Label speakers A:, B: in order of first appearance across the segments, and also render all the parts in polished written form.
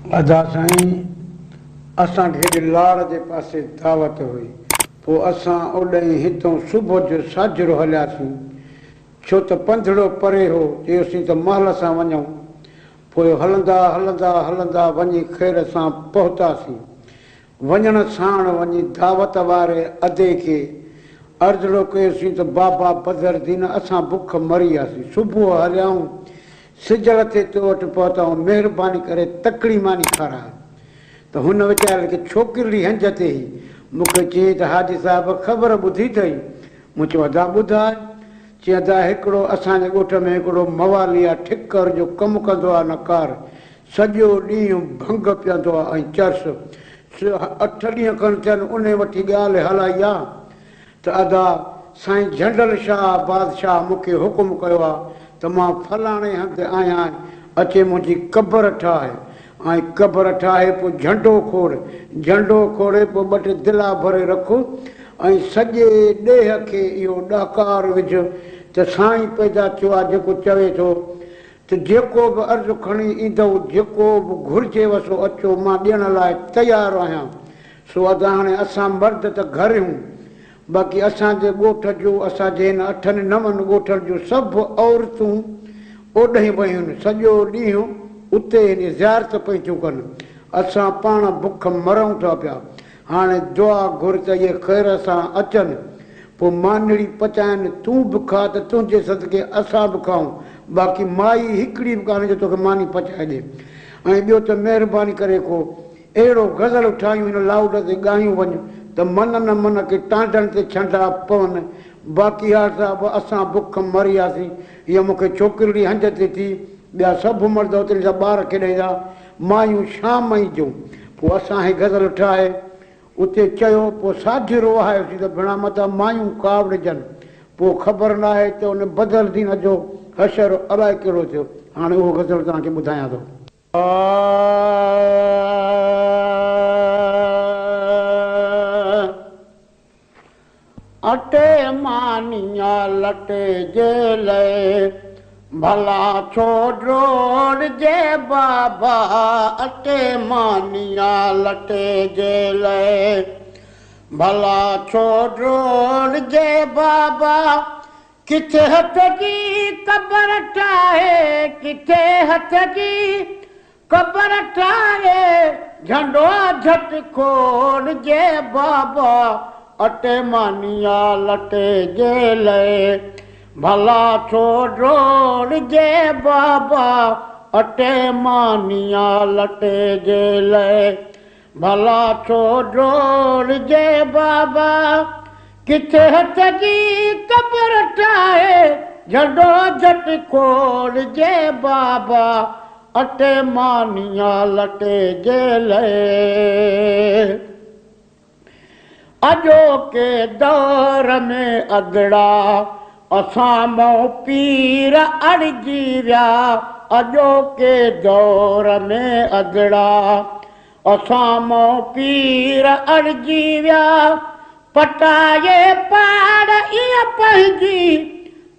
A: अदा साईं असांखे हेॾे लाड़ जे पासे दावत हुई, पोइ असां ओॾांहुं हितां सुबुह जो साझरो हलियासीं, छो त पंधिड़ो परे हो, चयोसीं त महल सां वञूं। पोइ हलंदा हलंदा हलंदा वञी ख़ैर सां पहुतासीं। वञण साण वञी दावत वारे अदे खे अर्ज़ड़ो कयोसीं त बाबा बदरदीन असां बुख मरी वियासीं, सुबुह हलियाऊं सिजल ते तो वटि पहुताऊं, महिरबानी करे तकड़ी मानी खाराए। त हुन वीचारे खे छोकिरी हंज ते ई मूंखे चई त हाजी साहिब ख़बर ॿुधी अथई? मूं चयो अदा ॿुधाए। चई अदा हिकिड़ो असांजे ॻोठ में हिकिड़ो मवाली आहे, ठिकर जो कमु कंदो आहे नकार, सॼो ॾींहुं भंग पीअंदो आहे ऐं चर्स, 8 ॾींहं खनि थियनि उन वठी ॻाल्हि हलाई आहे त अदा साईं झंडल शाह बादशाह मूंखे हुकुम कयो आहे त मां फलाणे हंधि आहियां, अचे मुंहिंजी क़बर ठाहे ऐं क़बर ठाहे पोइ झंडो खोड़, झंडो खोड़े पोइ 2 टे दिला भरे रखो ऐं सॼे ॾेह खे इहो ॾहकार विझ त साईं पैदा थियो आहे जेको चवे थो त जेको बि अर्ज़ु खणी ईंदव, जेको बि घुरिजेव सो अचो, मां ॾियण लाइ तयारु आहियां। सो अदा हाणे असां मर्द त घर आहियूं, बाक़ी असांजे ॻोठ जूं, असांजे हिन 8-9 ॻोठनि जूं सभु औरतूं ओॾांहुं वयूं आहिनि, सॼो ॾींहुं उते हिन ज़ियारत पई थियूं कनि। असां पाण बुख मरूं था पिया। हाणे दुआ घुर त इहे ख़ैर सां अचनि, पोइ मानड़ी पचाइनि, तूं बि खा त तुंहिंजे सदके असां बि खाऊं, बाक़ी माई हिकिड़ी बि कान्हे जो तोखे मानी पचाए ॾे। ऐं ॿियो त महिरबानी करे को अहिड़ो गज़ल ठाहियूं हिन लाउड ते ॻायूं वञ त मन न मन खे टांडनि ते छंडा पवनि। बाक़ी हार साहिबु असां बुख मरी वियासीं, हीअ मूंखे छोकिरी हंज ते थी, ॿिया सभु मर्द उते जा ॿार खेॾाईंदा, मायूं शाम ई जूं। पोइ असां ही गज़ल ठाहे उते चयो, पोइ साझरो वहायोसीं त भेणा मथां मायूं कावड़जनि। पोइ ख़बर न आहे त उन बदरदीन जो हशर अलाए कहिड़ो थियो। हाणे उहो गज़ल तव्हांखे ॿुधायां थो। अटे मानिया लटे जे लए भला छो ड्रोड़ जे बाबा, अटे मानिया लटे जे लए भला छो ड्रोड़ जे बाबा, किथे हथ जी क़बर ठाहे, किथे हथ जी क़बर ठाहे, झंडो झट खोड़ जे बाबा, अटे मानिया लटे जे लए भला छो ड्रोड़ जे बाबा, अटे मानिया लटे जे लए भला छो ड्रोड़ जे बाबा, किथे हथ जी क़बर ठाहे, झंडो झट खोड़ जे बाबा, अटे मानिया लटे जे लए। अॼोके दौर में अगड़ा असां मों पीर अड़जी विया, अॼोके दौर में अगड़ा असां मों पीर अड़जी विया, पटाए पाड़ ईअं पंहिंजी,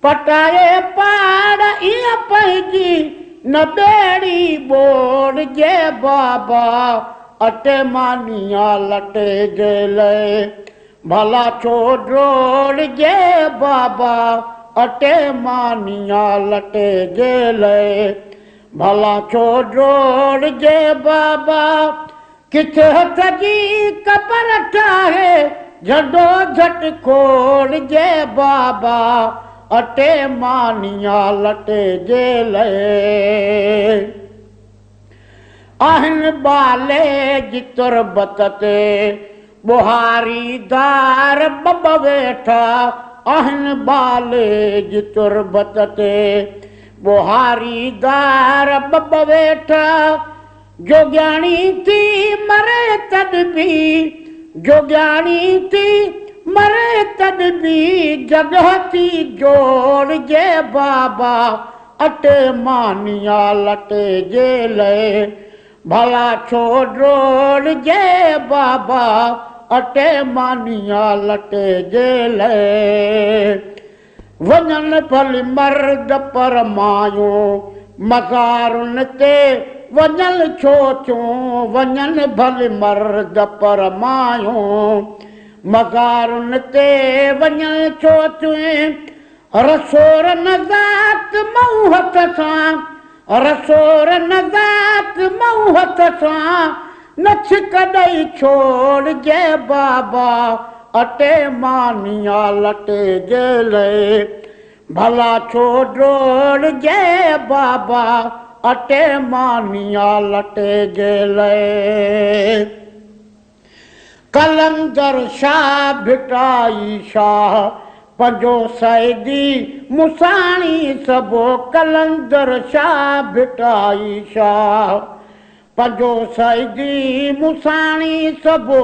A: पटाए पाड़ ईअं पंहिंजी, न ॿेड़ी ॿोड़ जे बाबा, अटे मानिया लटे जे लए भला छो ड्रोड़ जे बाबा, अटे मानिया लटे जे लए भला छो ड्रोड़ जे बाबा, किथे हथ जी क़बर ठाहे, झंडो झट खोड़ जे बाबा, अटे मानिया लटे जे लए। आहिनि बाले जी तुरबत ते बुहारी दार ॿ वेठा, आहिनि बाले जी तुरबत ते बुहारी दार ॿ वेठा, जोॻियाणी थी मरे तॾ बि, जोॻियाणी थी मरे तॾ बि, जॻह थी जोड़ जे बाबा, अटे मानिया लटे जे लए भला छो ड्रोड़ जे बाबा, अटे मानिया लटे जे लए। वञनि भली मर्द पर मायूं मज़ारुनि ते वञनि छो थियूं वञनि भले मर्द पर मायूं मज़ारुनि ते वञनि छो थियूं रसोर नज़ात मऊं हथ सां रसोर नज़ात मऊं हथ सां नछ कॾहिं छोड़जे बाबा अटे मानिया लटे जे लए भला छो ड्रोड़जे बाबा अटे मानिया लटे जे लए कलंदर शाह भिटाई शाह पंजो सैदी मुसाणी सबो कलंदर शाह भिटाई शाह पंजो सैदी मुसाणी सबो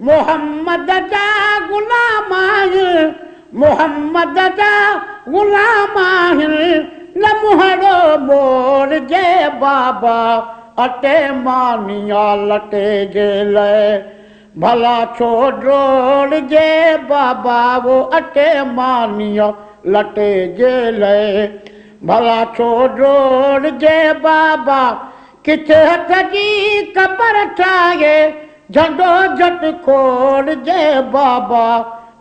A: मोहम्मद जा गुलाम आहिनि मोहम्मद जा गुलाम आहिनि न मुहड़ो मोड़जे बाबा अटे मानिया लटे जे लए भला छो ड्रोड़जे बाबा वो अटे मानिया लटे जे लए भला छो ड्रोड़जे बाबा किथे हथ जी कबर ठाहे झंडो झट खोड़जे बाबा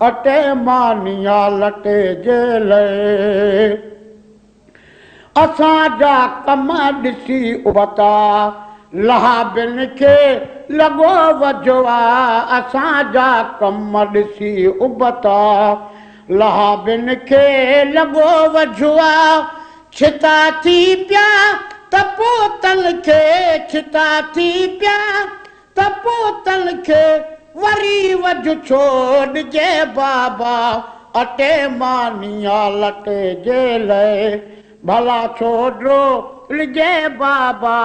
A: अटे मानिया लटे जे लए असांजा कम ॾिसी उबता लहाबिन खे लॻो वजो आहे असांजा कम ॾिसी उबता लहाबिन खे लॻो वजो आहे छिता थी पिया त पोतल खे छिता थी पिया त पोतल खे वरी वज छोड़जे बाबा अटे मानिया लटे जे लए भला छो ड्रोड़जे बाबा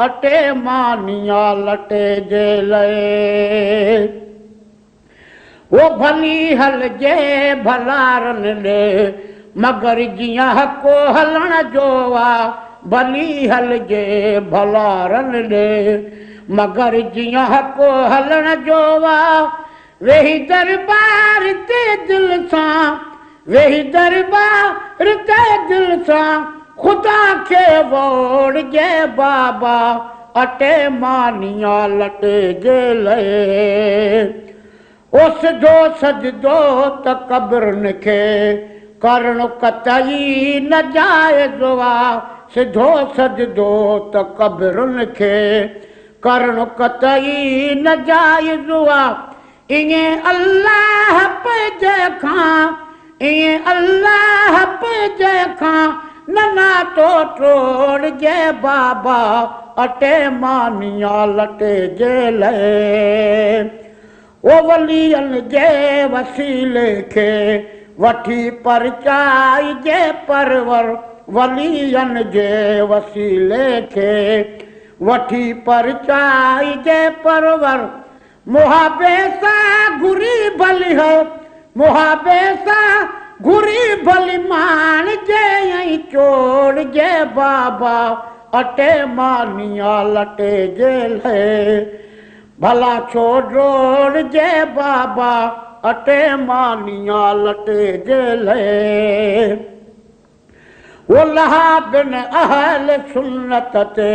A: अटे मानिया लटे जे लए वो भली हलजे भलारनि ॾे मगर जीअं हको हलण जो आहे भली हलजे भलारनि ॾे मगर जीअं हको हलण जो आहे वेही दरबार ते दिलि सां वेही दरबार ते दिलि सां ख़ुदा खे वोड़जे बाबा अटे मानिया लटे जे लए ओ सिधो सजदो त कब्रनि खे करणु कतई न जाइज़ आहे सिधो सजदो त कब्रनि खे करणु कतई न जाइज़ आहे ईअं अल्लाह पंहिंजे खां ईअं अल्लाह पंहिंजे खां न नातो टोड़जे बाबा अटे मानिया लटे जे लए ओ वलियनि जे वसीले खे वठी परचाइजे परवर वलियनि जे वसीले खे वठी परचाइजे परवर मुहाबे सां घुरी भली हो मुहाबे सां घुरी भली मान जे ऐं चोड़जे बाबा अटे मानिया लटे जे लए भला छो ड्रोड़जे बाबा अटे मानिया लटे जे लए वो लहाबिन अहल सुन्नत ते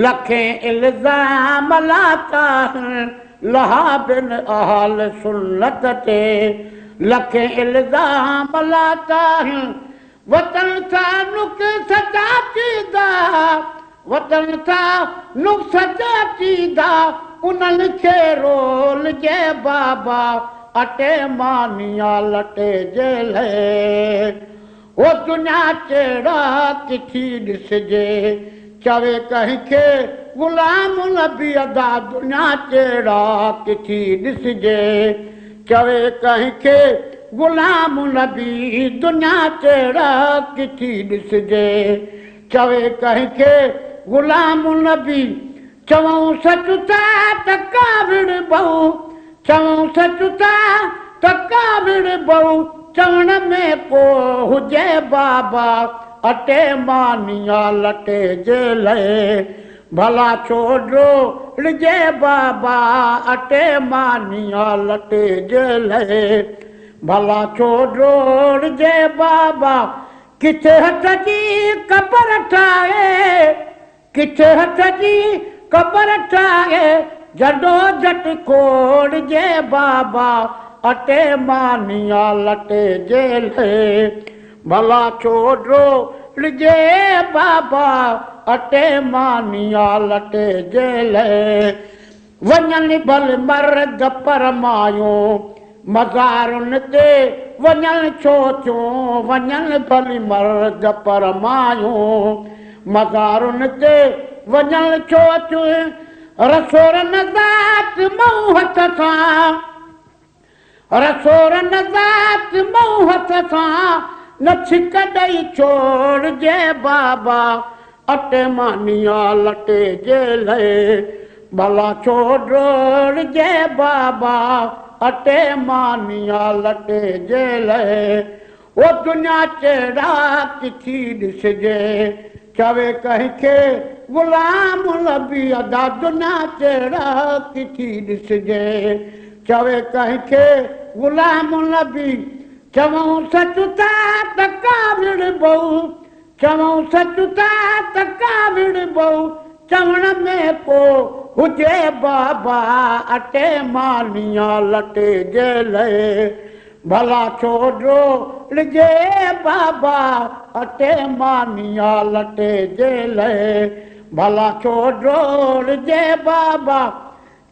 A: लखें इल्ज़ाम लाता हैं लहाबिन अहल सुन्नत ते लखें इल्ज़ाम लाता हैं वतन था नुक्सा चीदा वतन था नुक्सा चीदा उन्हनि खे रोलजे बाबा अटे मानिया लटे जे लए वो दुनिया चेड़ा किथी ॾिसजे चवे कंहिंखे गुलाम नबी अदा दुनिया चेड़ा किथी ॾिसजे चवे कंहिंखे गुलाम नबी दुनिया चेड़ा किथी ॾिसजे चवे कंहिंखे गुलाम नबी चवऊं सच था त काविड़ बहु चवऊं सच था त काविड़ बहु चवण में को हुजे बाबा अटे मानिया लटे जे लए भला छो ड्रोड़जे बाबा अटे मानिया लटे जे लए भला छो ड्रोड़जे बाबा किथे हथ जी कबर ठाहे किथे हथ जी कबर ठाहे जडो जट खोड़ जे बाबा अटे मानिया लटे जेले भला छोड़ो जे बाबा अटे मानिया लटे जेले वञन भल मर्द परमायो मज़ारुनि ते वञन छो थियूं वञन भली मर्द परमायो मज़ारुनि ते वञन छो थियूं रसोरनि ज़ात मूं हथ सां रसोरनि ज़ात मूं हथ सां न छिक ॾेई छोड़जे बाबा अटे मानिया लटे जेले भला छोड़जे बाबा अटे मानिया लटे जेले ओ दुनिया चेड़ा किथी ॾिसजे चवे कंहिंखे गुलाम लबी अदा दुनिया चेड़ा किथी ॾिसजे चवे कंहिंखे गुलाम लबी चवऊं सच था त काविड़ बहु चवऊं सच था त काविड़ बहु चवण में को हुजे बाबा अटे मानिया लटे जेले भला छोड़ो जे बाबा अटे मानिया लटे जेले भला छोड़ो जे बाबा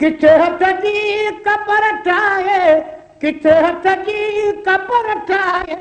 A: किथे हथ जी कबर ठाहे किथे हथ जी कबर ठाहे